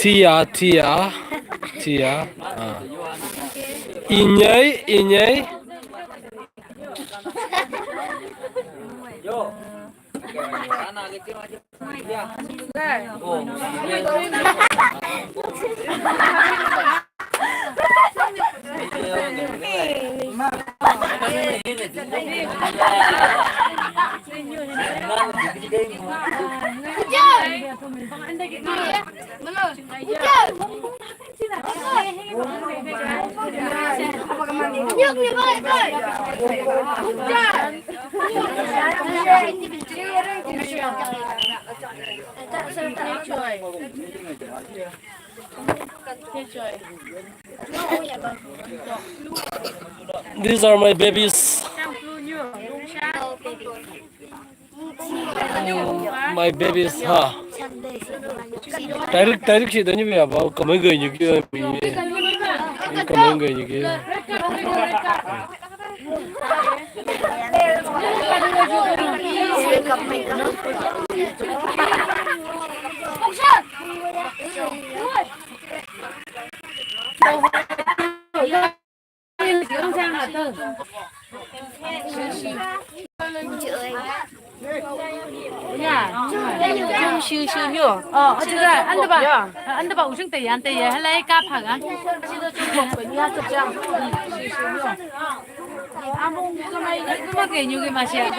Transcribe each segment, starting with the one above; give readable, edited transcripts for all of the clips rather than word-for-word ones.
Tia Inyai Yo. Ana kecil aja. These are my babies. My babies ha. Direct chị đến như vậy bảo cảm ơn người như kia mình cảm ơn người như kia. 안드바 우승 때 얀때 할래 까파가 아무 그만게 뉴게 맛이야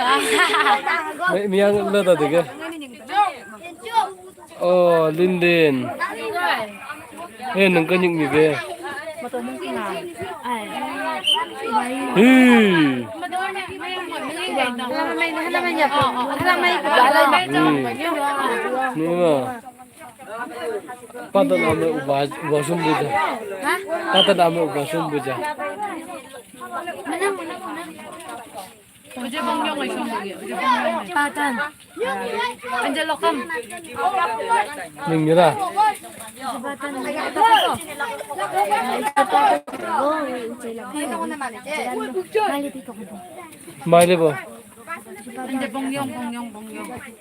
미안 나다 되게. Linh. Nâng có những gì ghê. mà tôi muốn cái nào Patut nama ubah sumbu je. Patut nama ubah sumbu je. 어제 방영을 숑이에요. 어제 방영을. 빠단. 이제 lokam. Ningnya lah. Mai le bo. 이제 방영.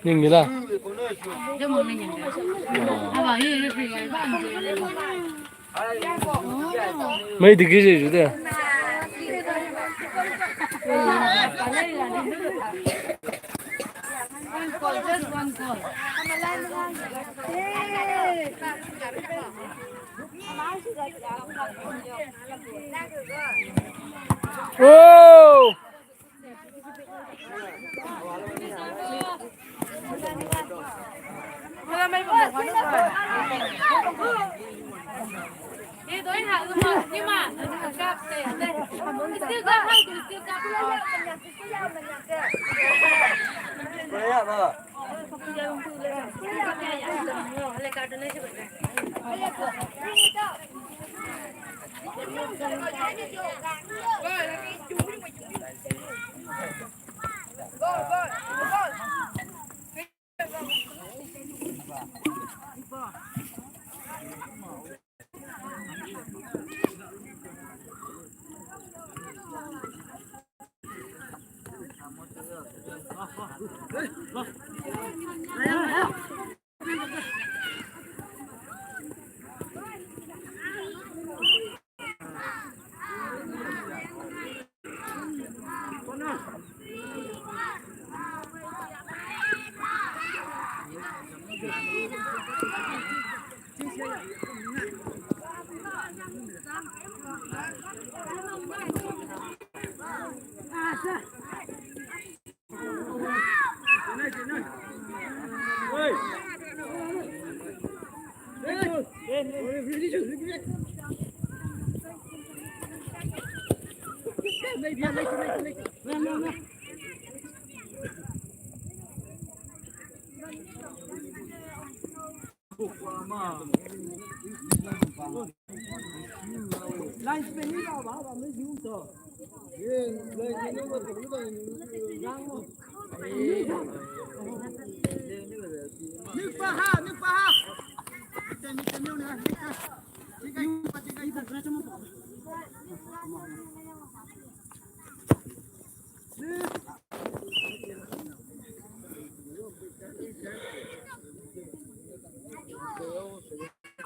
Ningnya lah. 이제 먹는 게. 봐봐, 이렇게 얇아. Mai dikit je sudah. One call. Oh! Đi tới hạ nhưng mà cặp đây tiêu cặp hay tiêu cặp Kayak apa?